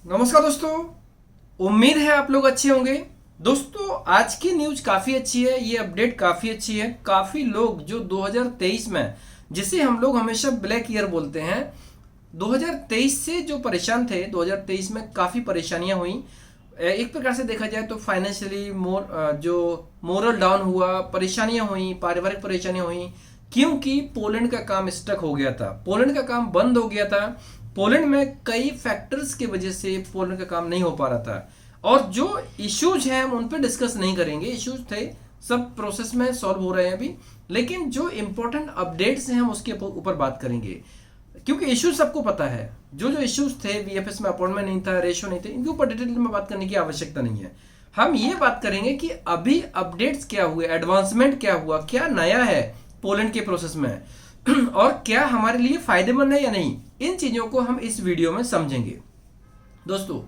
नमस्कार दोस्तों। उम्मीद है आप लोग अच्छे होंगे। दोस्तों आज की न्यूज काफी अच्छी है, ये अपडेट काफी अच्छी है। काफी लोग जो 2023 में, जिसे हम लोग हमेशा ब्लैक ईयर बोलते हैं, 2023 से जो परेशान थे, 2023 में काफी परेशानियां हुई। एक प्रकार से देखा जाए तो फाइनेंशियली जो मोरल डाउन हुआ, परेशानियां हुई, पारिवारिक परेशानियां हुई, क्योंकि पोलैंड का काम स्टक हो गया था, पोलैंड का काम बंद हो गया था। पोलैंड में कई फैक्टर्स की वजह से पोलैंड का काम नहीं हो पा रहा था। और जो इश्यूज हैं हम उन पर डिस्कस नहीं करेंगे, इश्यूज थे, सब प्रोसेस में सॉल्व हो रहे हैं अभी। लेकिन जो इंपॉर्टेंट अपडेट्स हैं हम उसके ऊपर बात करेंगे, क्योंकि इश्यूज सबको पता है। जो जो इश्यूज थे, वीएफएस में अपॉइंटमेंट नहीं था, रेशियो नहीं थे, इनके ऊपर डिटेल में बात करने की आवश्यकता नहीं है। हम ये बात करेंगे कि अभी अपडेट्स क्या हुए, एडवांसमेंट क्या हुआ, क्या नया है पोलैंड के प्रोसेस में और क्या हमारे लिए फायदेमंद है या नहीं, इन चीजों को हम इस वीडियो में समझेंगे। दोस्तों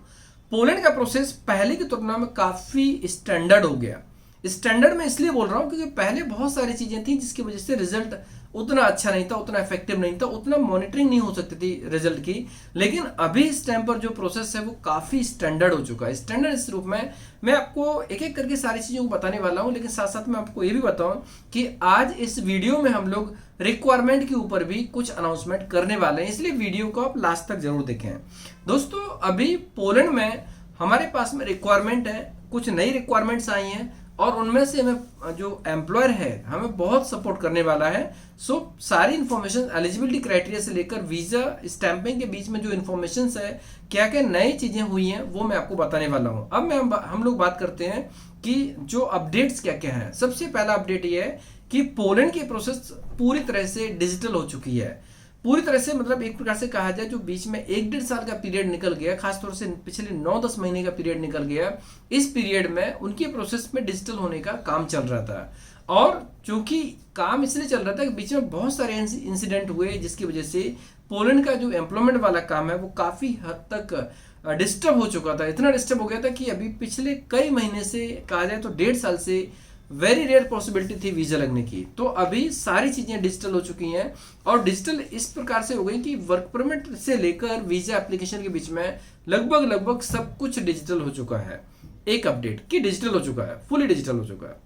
पोलैंड का प्रोसेस पहले की तुलना में काफी स्टैंडर्ड हो गया। स्टैंडर्ड में इसलिए बोल रहा हूं क्योंकि पहले बहुत सारी चीजें थी जिसकी वजह से रिजल्ट उतना अच्छा नहीं था, उतना इफेक्टिव नहीं था, उतना मॉनिटरिंग नहीं हो सकती थी रिजल्ट की। लेकिन अभी इस टाइम पर जो प्रोसेस है वो काफी स्टैंडर्ड हो चुका है। स्टैंडर्ड इस रूप में मैं आपको एक एक करके सारी चीजों को बताने वाला हूं, लेकिन साथ साथ मैं आपको ये भी बताऊं कि आज इस वीडियो में हम लोग रिक्वायरमेंट के ऊपर भी कुछ अनाउंसमेंट करने वाले हैं, इसलिए वीडियो को आप लास्ट तक जरूर देखें। दोस्तों अभी पोलैंड में हमारे पास में रिक्वायरमेंट है, कुछ नई रिक्वायरमेंट्स आई हैं और उनमें से हमें जो एम्प्लॉयर है हमें बहुत सपोर्ट करने वाला है। सो सारी इंफॉर्मेशन, एलिजिबिलिटी क्राइटेरिया से लेकर वीजा स्टैंपिंग के बीच में जो इंफॉर्मेशन है, क्या क्या नई चीजें हुई हैं, वो मैं आपको बताने वाला हूं। अब हम लोग बात करते हैं कि जो अपडेट्स क्या क्या हैं। सबसे पहला अपडेट ये है कि पोलैंड की प्रोसेस पूरी तरह से डिजिटल हो चुकी है। पूरी तरह से मतलब एक प्रकार से कहा जाए, जो बीच में 1-1.5 साल का पीरियड निकल गया, खासतौर से पिछले 9-10 महीने का पीरियड निकल गया, इस पीरियड में उनके प्रोसेस में डिजिटल होने का काम चल रहा था। और चूंकि काम इसलिए चल रहा था कि बीच में बहुत सारे इंसिडेंट हुए जिसकी वजह से पोलैंड का जो एम्प्लॉयमेंट वाला काम है वो काफी हद तक डिस्टर्ब हो चुका था। इतना डिस्टर्ब हो गया था कि अभी पिछले कई महीने से, कहा जाए तो 1.5 साल से, वेरी रेयर पॉसिबिलिटी थी वीजा लगने की। तो अभी सारी चीजें डिजिटल हो चुकी हैं और डिजिटल इस प्रकार से हो गई कि वर्क परमिट से लेकर वीजा एप्लीकेशन के बीच में लगभग सब कुछ डिजिटल हो चुका है। एक अपडेट कि डिजिटल हो चुका है, फुली डिजिटल हो चुका है।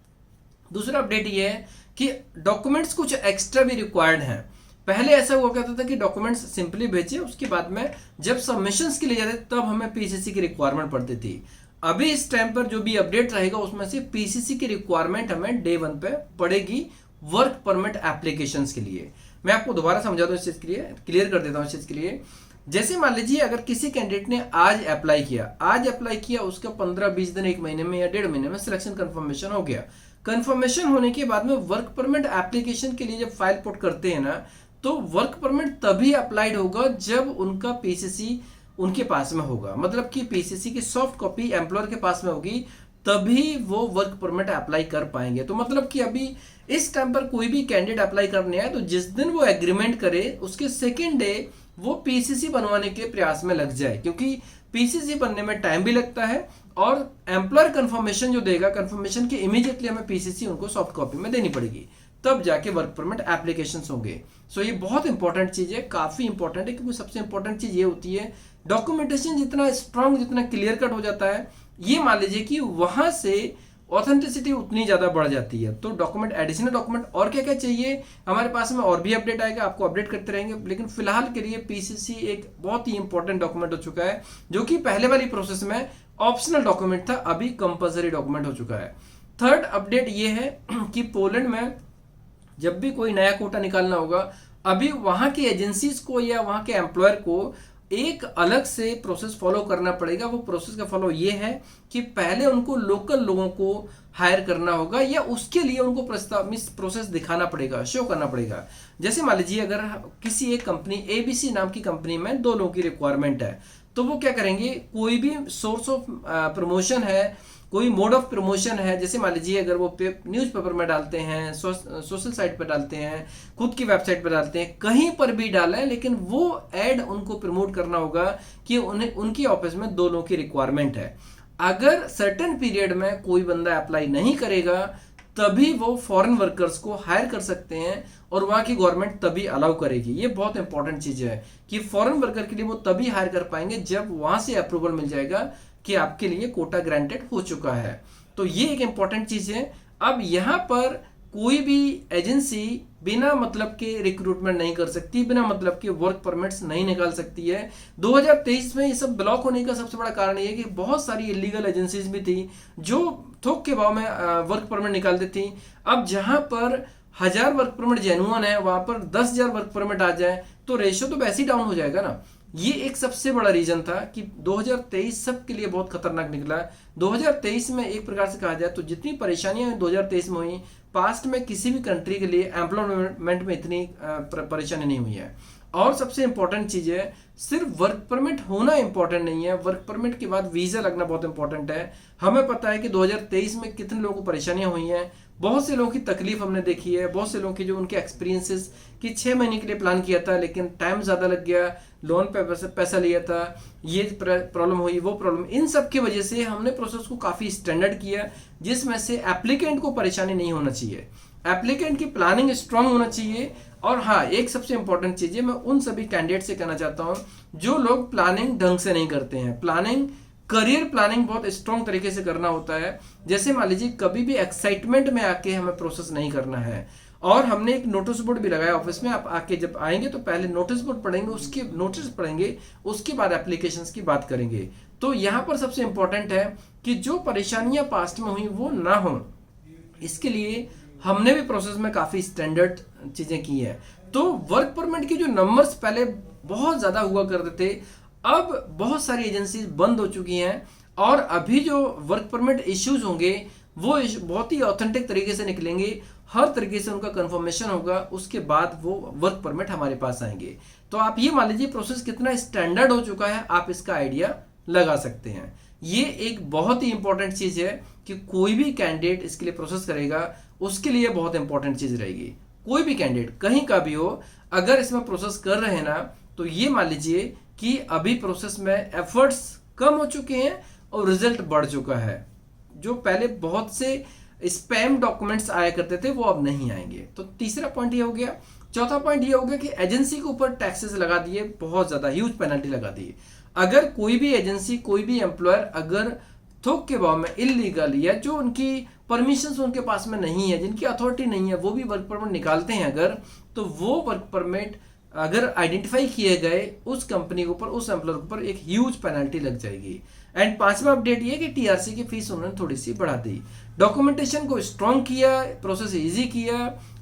दूसरा अपडेट ये है कि डॉक्यूमेंट्स कुछ एक्स्ट्रा भी रिक्वायर्ड हैं। पहले ऐसा हुआ करता था कि डॉक्यूमेंट्स सिंपली भेजे, उसके बाद में जब सबमिशंस के लिए जाते तब हमें पीसीसी की रिक्वायरमेंट पड़ती थी। अभी इस टाइम पर जो भी अपडेट रहेगा उसमें से पीसीसी की रिक्वायरमेंट हमें डे 1 पे पड़ेगी वर्क परमिट एप्लीकेशंस के लिए। मैं आपको दोबारा समझा दूं इस चीज के लिए, क्लियर कर देता हूं इस चीज के लिए। जैसे मान लीजिए अगर किसी कैंडिडेट ने आज अप्लाई किया, उसका 15-20 दिन, 1 महीने में या 1.5 महीने में सिलेक्शन कंफर्मेशन हो गया। कंफर्मेशन होने के बाद में वर्क परमिट एप्लीकेशन के लिए जब फाइल पुट करते हैं ना, तो वर्क परमिट तभी अप्लाइड होगा जब उनका पीसीसी उनके पास में होगा। मतलब कि पीसीसी की सॉफ्ट कॉपी एम्प्लॉयर के पास में होगी, तभी वो वर्क परमिट अप्लाई कर पाएंगे। तो मतलब कि अभी इस टाइम पर कोई भी कैंडिडेट अप्लाई करने आए तो जिस दिन वो एग्रीमेंट करे उसके सेकेंड डे वो पीसीसी बनवाने के प्रयास में लग जाए, क्योंकि पीसीसी बनने में टाइम भी लगता है और एम्प्लॉयर कंफर्मेशन जो देगा, कंफर्मेशन के इमीडिएटली हमें पीसीसी उनको सॉफ्ट कॉपी में देनी पड़ेगी, तब जाके वर्क परमिट एप्लीकेशंस होंगे। सो ये बहुत इंपॉर्टेंट चीज है, काफी इंपॉर्टेंट है, क्योंकि सबसे इंपॉर्टेंट चीज ये होती है डॉक्यूमेंटेशन जितना स्ट्रांग, जितना क्लियर कट हो जाता है, ये मान लीजिए कि वहां से ऑथेंटिसिटी उतनी ज्यादा बढ़ जाती है। तो डॉक्यूमेंट, एडिशनल डॉक्यूमेंट और क्या क्या चाहिए हमारे पास में, और भी अपडेट आएगा, आपको अपडेट करते रहेंगे। लेकिन फिलहाल के लिए पीसीसी एक बहुत ही इंपॉर्टेंट डॉक्यूमेंट हो चुका है, जो कि पहले वाली प्रोसेस में ऑप्शनल डॉक्यूमेंट था, अभी कंपल्सरी डॉक्यूमेंट हो चुका है। थर्ड अपडेट ये है कि पोलैंड में जब भी कोई नया कोटा निकालना होगा, अभी वहां की एजेंसीज को या वहां के एम्प्लॉयर को एक अलग से प्रोसेस फॉलो करना पड़ेगा। वो प्रोसेस का फॉलो ये है कि पहले उनको लोकल लोगों को हायर करना होगा, या उसके लिए उनको प्रस्तावित प्रोसेस दिखाना पड़ेगा, शो करना पड़ेगा। जैसे मान लीजिए अगर किसी एक कंपनी, एबीसी नाम की कंपनी में 2 लोगों की रिक्वायरमेंट है, तो वो क्या करेंगे, कोई भी सोर्स ऑफ प्रमोशन है, कोई मोड ऑफ प्रमोशन है, जैसे मान लीजिए अगर वो न्यूज़पेपर में डालते हैं, सोशल साइट पर डालते हैं, खुद की वेबसाइट पर डालते हैं, कहीं पर भी डालें, लेकिन वो एड उनको प्रमोट करना होगा कि उन्हें उनकी ऑफिस में 2 लोगों की रिक्वायरमेंट है। अगर सर्टेन पीरियड में कोई बंदा अप्लाई नहीं करेगा तभी वो फॉरेन वर्कर्स को हायर कर सकते हैं और वहाँ की गवर्नमेंट तभी अलाउ करेगी। ये बहुत इंपॉर्टेंट चीज़ है कि फॉरेन वर्कर के लिए वो तभी हायर कर पाएंगे जब वहाँ से अप्रूवल मिल जाएगा कि आपके लिए कोटा ग्रांटेड हो चुका है। तो ये एक इंपॉर्टेंट चीज़ है। अब यहाँ पर कोई भी एजेंसी बिना मतलब के रिक्रूटमेंट नहीं कर सकती, बिना मतलब के वर्क परमिट्स नहीं निकाल सकती है। 2023 में ये सब ब्लॉक होने का सबसे बड़ा कारण ये है कि बहुत सारी इलीगल एजेंसीज भी थी जो थोक के भाव में वर्क परमिट निकालती थी। अब जहां पर 1000 वर्क परमिट जेन्युइन है वहां पर 10,000 वर्क परमिट आ जाए तो रेशियो तो वैसे ही डाउन हो जाएगा ना। ये एक सबसे बड़ा रीजन था कि 2023 सबके लिए बहुत खतरनाक निकला। 2023 में एक प्रकार से कहा जाए तो जितनी परेशानियां 2023 में हुई, पास्ट में किसी भी कंट्री के लिए एम्प्लॉयमेंट में इतनी परेशानी नहीं हुई है। और सबसे इंपॉर्टेंट चीज है, सिर्फ वर्क परमिट होना इंपॉर्टेंट नहीं है, वर्क परमिट के बाद वीजा लगना बहुत इंपॉर्टेंट है। हमें पता है कि 2023 में कितने लोगों को परेशानियां हुई हैं, बहुत से लोगों की तकलीफ हमने देखी है, बहुत से लोगों की जो उनके एक्सपीरियंसेस कि 6 महीने के लिए प्लान किया था लेकिन टाइम ज़्यादा लग गया, लोन पे पैसा लिया था, ये प्रॉब्लम हुई, वो प्रॉब्लम, इन सब की वजह से हमने प्रोसेस को काफ़ी स्टैंडर्ड किया जिसमें से एप्लीकेंट को परेशानी नहीं होना चाहिए, एप्लीकेंट की प्लानिंग स्ट्रांग होना चाहिए। और हाँ, एक सबसे इंपॉर्टेंट चीज़ है, मैं उन सभी कैंडिडेट से कहना चाहता हूँ जो लोग प्लानिंग ढंग से नहीं करते हैं। प्लानिंग, करियर प्लानिंग बहुत स्ट्रॉन्ग तरीके से करना होता है। जैसे मान लीजिए कभी भी एक्साइटमेंट में आके हमें प्रोसेस नहीं करना है। और हमने एक नोटिस बोर्ड भी लगाया ऑफिस में, आप आके जब आएंगे तो पहले नोटिस बोर्ड पढ़ेंगे, उसके नोटिस पढ़ेंगे, उसके बाद एप्लीकेशंस की बात करेंगे। तो यहाँ पर सबसे इंपॉर्टेंट है कि जो परेशानियां पास्ट में हुई वो ना हो, इसके लिए हमने भी प्रोसेस में काफ़ी स्टैंडर्ड चीज़ें की है। तो वर्क परमिट के जो नंबर्स पहले बहुत ज़्यादा हुआ करते थे, अब बहुत सारी एजेंसीज बंद हो चुकी हैं और अभी जो वर्क परमिट इश्यूज होंगे वो बहुत ही ऑथेंटिक तरीके से निकलेंगे, हर तरीके से उनका कंफर्मेशन होगा, उसके बाद वो वर्क परमिट हमारे पास आएंगे। तो आप ये मान लीजिए प्रोसेस कितना स्टैंडर्ड हो चुका है, आप इसका आइडिया लगा सकते हैं। ये एक बहुत ही इंपॉर्टेंट चीज़ है कि कोई भी कैंडिडेट इसके लिए प्रोसेस करेगा उसके लिए बहुत इंपॉर्टेंट चीज़ रहेगी। कोई भी कैंडिडेट कहीं का भी हो, अगर इसमें प्रोसेस कर रहे हैं ना, तो ये मान लीजिए कि अभी प्रोसेस में एफर्ट्स कम हो चुके हैं और रिजल्ट बढ़ चुका है। जो पहले बहुत से स्पैम डॉक्यूमेंट्स आया करते थे वो अब नहीं आएंगे। तो तीसरा पॉइंट ये हो गया। चौथा पॉइंट ये हो गया कि एजेंसी के ऊपर टैक्सेस लगा दिए, बहुत ज़्यादा ह्यूज पेनल्टी लगा दी। अगर कोई भी एजेंसी, कोई भी एम्प्लॉयर अगर थोक के भाव में इलीगल या जो उनकी परमिशन उनके पास में नहीं है, जिनकी अथॉरिटी नहीं है, वो भी वर्क परमिट निकालते हैं अगर, तो वो वर्क परमिट अगर आइडेंटिफाई किए गए उस कंपनी के ऊपर, उस एम्प्लॉयर के ऊपर एक ह्यूज पेनल्टी लग जाएगी। एंड पांचवा अपडेट ये कि टीआरसी की फीस उन्होंने थोड़ी सी बढ़ा दी। डॉक्यूमेंटेशन को स्ट्रॉन्ग किया, प्रोसेस इजी किया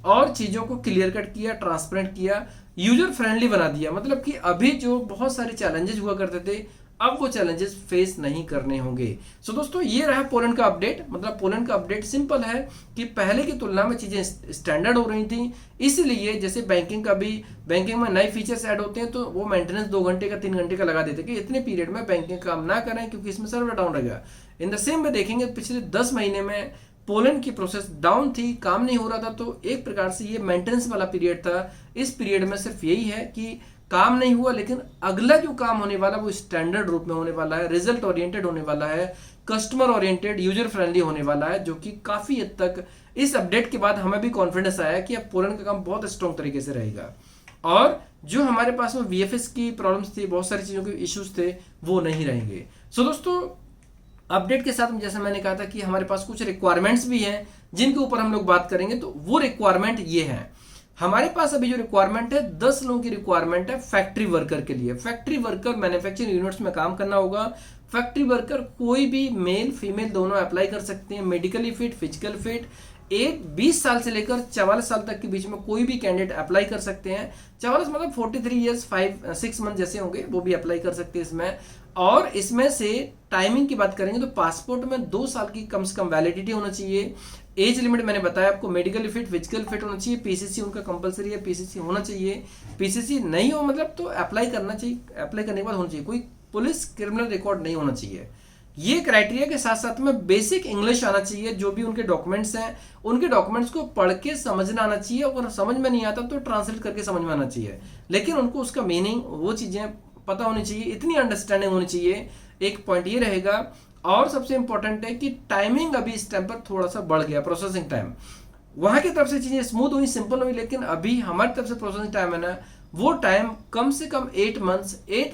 और चीज़ों को क्लियर कट किया, ट्रांसपेरेंट किया, यूजर फ्रेंडली बना दिया। मतलब कि अभी जो बहुत सारे चैलेंजेस हुआ करते थे अब वो चैलेंजेस फेस नहीं करने होंगे। सो दोस्तों, ये रहा पोलैंड का अपडेट। मतलब पोलैंड का अपडेट सिंपल है कि पहले की तुलना में चीज़ें स्टैंडर्ड हो रही थी, इसलिए जैसे बैंकिंग का भी, बैंकिंग में नए फीचर्स ऐड होते हैं तो वो मेंटेनेंस 2 घंटे का 3 घंटे का लगा देते कि इतने पीरियड में बैंकिंग काम ना करें क्योंकि इसमें सर्वर डाउन रहेगा। इन द सेम वे देखेंगे पिछले 10 महीने में पोलैंड की प्रोसेस डाउन थी, काम नहीं हो रहा था, तो एक प्रकार से ये मेंटेनेंस वाला पीरियड था। इस पीरियड में सिर्फ यही है कि काम नहीं हुआ, लेकिन अगला जो काम होने वाला वो स्टैंडर्ड रूप में होने वाला है, रिजल्ट ओरिएंटेड होने वाला है, कस्टमर ओरिएंटेड, यूजर फ्रेंडली होने वाला है, जो कि काफ़ी हद तक इस अपडेट के बाद हमें भी कॉन्फिडेंस आया कि अब पोलैंड का काम बहुत स्ट्रॉन्ग तरीके से रहेगा। और जो हमारे पास में वीएफएस की प्रॉब्लम्स थी, बहुत सारी चीज़ों के इश्यूज थे, वो नहीं रहेंगे। सो दोस्तों, अपडेट के साथ जैसे मैंने कहा था कि हमारे पास कुछ रिक्वायरमेंट्स भी हैं जिनके ऊपर हम लोग बात करेंगे। तो वो रिक्वायरमेंट ये है, हमारे पास अभी जो रिक्वायरमेंट है 10 लोगों की रिक्वायरमेंट है फैक्ट्री वर्कर के लिए। फैक्ट्री वर्कर मैन्युफैक्चरिंग यूनिट्स में काम करना होगा। फैक्ट्री वर्कर कोई भी मेल फीमेल दोनों अप्लाई कर सकते हैं, मेडिकली फिट, फिजिकल फिट। 20 साल से लेकर 44 साल तक के बीच में कोई भी कैंडिडेट अप्लाई कर सकते हैं। 44 मतलब 43 ईयर्स 6 मंथ जैसे होंगे वो भी अप्लाई कर सकते हैं इसमें। और इसमें से टाइमिंग की बात करेंगे तो पासपोर्ट में 2 साल की कम से कम वैलिडिटी होना चाहिए। एज लिमिट मैंने बताया आपको, मेडिकल फिट, फिजिकल फिट होना चाहिए, पीसीसी उनका कंपलसरी है, पीसीसी होना चाहिए। पीसीसी नहीं हो मतलब तो अप्लाई करना चाहिए, अप्लाई करने के बाद होना चाहिए। कोई पुलिस क्रिमिनल रिकॉर्ड नहीं होना चाहिए। ये क्राइटेरिया के साथ साथ में बेसिक इंग्लिश आना चाहिए। जो भी उनके डॉक्यूमेंट्स हैं उनके डॉक्यूमेंट्स को पढ़ के समझना आना चाहिए, अगर समझ में नहीं आता तो ट्रांसलेट करके समझ में आना चाहिए, लेकिन उनको उसका मीनिंग, वो चीज़ें पता होनी चाहिए, इतनी अंडरस्टैंडिंग होनी चाहिए। एक पॉइंट ये रहेगा। और सबसे इंपॉर्टेंट है कि टाइमिंग अभी इस टाइम पर थोड़ा सा बढ़ गया, प्रोसेसिंग टाइम। वहां की तरफ से चीजें स्मूथ हुई, सिंपल हुई, लेकिन अभी हमारी तरफ से प्रोसेसिंग टाइम है ना, वो टाइम कम से कम 8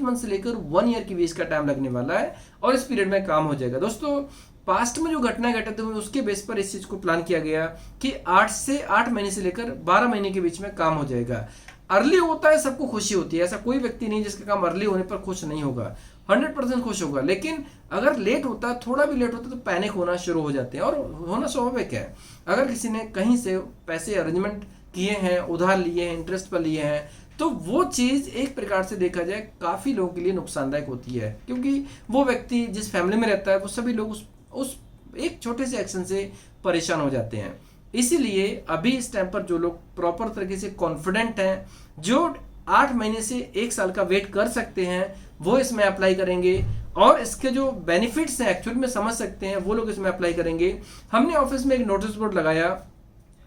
मंथ से लेकर 1 ईयर के बीच का टाइम लगने वाला है, और इस पीरियड में काम हो जाएगा। दोस्तों पास्ट में जो घटनाएं घटित हुई उसके बेस पर इस चीज को प्लान किया गया कि 8 महीने से लेकर 12 महीने के बीच में काम हो जाएगा। अर्ली होता है सबको खुशी होती है, ऐसा कोई व्यक्ति नहीं जिसका काम अर्ली होने पर खुश नहीं होगा, 100% खुश होगा। लेकिन अगर लेट होता है, थोड़ा भी लेट होता है, तो पैनिक होना शुरू हो जाते हैं, और होना स्वाभाविक है। अगर किसी ने कहीं से पैसे अरेंजमेंट किए हैं, उधार लिए हैं, इंटरेस्ट पर लिए हैं, तो वो चीज एक प्रकार से देखा जाए काफी लोगों के लिए नुकसानदायक होती है, क्योंकि वो व्यक्ति जिस फैमिली में रहता है वो सभी लोग उस एक छोटे से एक्शन से परेशान हो जाते हैं। इसीलिए अभी इस टाइम पर जो लोग प्रॉपर तरीके से कॉन्फिडेंट हैं, जो 8 महीने से 1 साल का वेट कर सकते हैं, वो इसमें अप्लाई करेंगे, और इसके जो बेनिफिट्स हैं एक्चुअल में समझ सकते हैं, वो लोग इसमें अप्लाई करेंगे। हमने ऑफिस में एक नोटिस बोर्ड लगाया,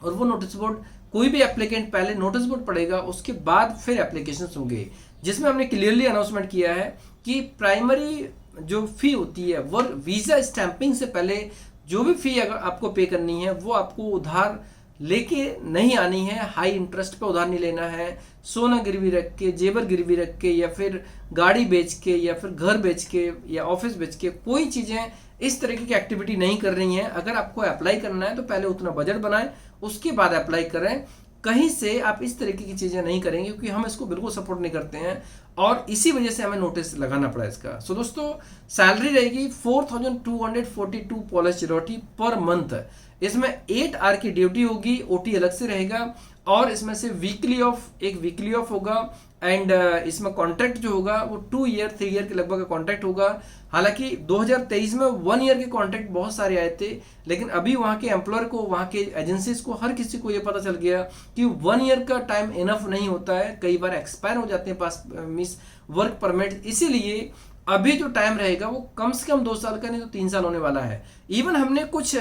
और वो नोटिस बोर्ड कोई भी एप्लीकेंट पहले नोटिस बोर्ड पढ़ेगा, उसके बाद फिर एप्लीकेशन होंगे, जिसमें हमने क्लियरली अनाउंसमेंट किया है कि प्राइमरी जो फी होती है वो वीजा स्टैंपिंग से पहले जो भी फी अगर आपको पे करनी है वो आपको उधार लेके नहीं आनी है, हाई इंटरेस्ट पे उधार नहीं लेना है, सोना गिरवी रख के, जेवर गिरवी रख के, या फिर गाड़ी बेच के, या फिर घर बेच के, या ऑफिस बेच के, कोई चीजें इस तरीके की एक्टिविटी नहीं कर रही हैं। अगर आपको अप्लाई करना है तो पहले उतना बजट बनाएं, उसके बाद अप्लाई करें। कहीं से आप इस तरीके की चीजें नहीं करेंगे, क्योंकि हम इसको बिल्कुल सपोर्ट नहीं करते हैं, और इसी वजह से हमें नोटिस लगाना पड़ा इसका। सो दोस्तों सैलरी रहेगी 4242 पॉलिश रोटी पर मंथ। इसमें 8 आवर की ड्यूटी होगी, ओटी अलग से रहेगा, और इसमें से एक वीकली ऑफ होगा, एंड इसमें कॉन्ट्रैक्ट जो होगा वो 2 ईयर 3 ईयर के लगभग का कॉन्ट्रैक्ट होगा। हालांकि 2023 में 1 ईयर के कॉन्ट्रैक्ट बहुत सारे आए थे, लेकिन अभी वहां के एम्प्लॉयर को, वहां के एजेंसीज को, हर किसी को ये पता चल गया कि 1 ईयर का टाइम इनफ नहीं होता है, कई बार एक्सपायर हो जाते हैं पास मिस वर्क परमिट। इसीलिए अभी जो टाइम रहेगा वो कम से कम 2 साल का, नहीं तो 3 साल होने वाला है। इवन हमने कुछ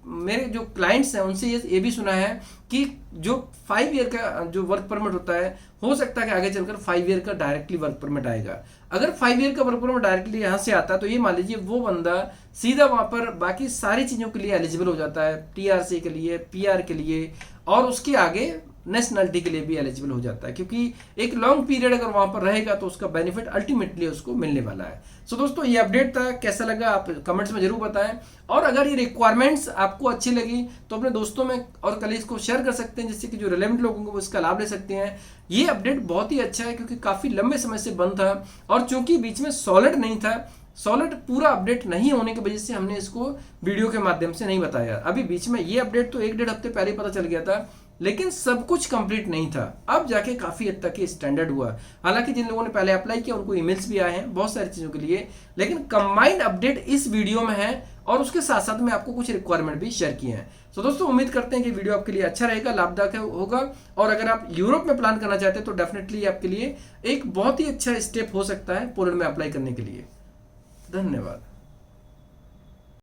मेरे जो क्लाइंट्स हैं उनसे ये भी सुना है कि जो 5 ईयर का जो वर्क परमिट होता है, हो सकता है कि आगे चलकर 5 ईयर का डायरेक्टली वर्क परमिट आएगा। अगर 5 ईयर का वर्क परमिट डायरेक्टली यहाँ से आता है, तो ये मान लीजिए वो बंदा सीधा वहां पर बाकी सारी चीजों के लिए एलिजिबल हो जाता है, टीआरसी के लिए, पीआर के लिए, और उसके आगे नेशनलिटी के लिए भी एलिजिबल हो जाता है, क्योंकि एक लॉन्ग पीरियड अगर वहां पर रहेगा तो उसका बेनिफिट अल्टीमेटली उसको मिलने वाला है। सो दोस्तों ये अपडेट था, कैसा लगा आप कमेंट्स में जरूर बताएं, और अगर ये रिक्वायरमेंट्स आपको अच्छी लगी तो अपने दोस्तों में और कलीग्स को शेयर कर सकते हैं, जिससे कि जो रिलेवेंट लोग होंगे वो इसका लाभ ले सकते हैं। ये अपडेट बहुत ही अच्छा है, क्योंकि काफी लंबे समय से बंद था, और चूंकि बीच में सॉलिड नहीं था, सॉलिड पूरा अपडेट नहीं होने की वजह से हमने इसको वीडियो के माध्यम से नहीं बताया। अभी बीच में ये अपडेट तो 1-1.5 हफ्ते पहले ही पता चल गया था, लेकिन सब कुछ कंप्लीट नहीं था, अब जाके काफी हद तक ये स्टैंडर्ड हुआ। हालांकि जिन लोगों ने पहले अप्लाई किया उनको ईमेल्स भी आए हैं बहुत सारी चीजों के लिए, लेकिन कंबाइंड अपडेट इस वीडियो में है, और उसके साथ साथ में आपको कुछ रिक्वायरमेंट भी शेयर किए हैं। तो दोस्तों उम्मीद करते हैं कि वीडियो आपके लिए अच्छा रहेगा, लाभदायक होगा, और अगर आप यूरोप में प्लान करना चाहते हैं तो डेफिनेटली आपके लिए एक बहुत ही अच्छा स्टेप हो सकता है पोलैंड में अप्लाई करने के लिए। धन्यवाद।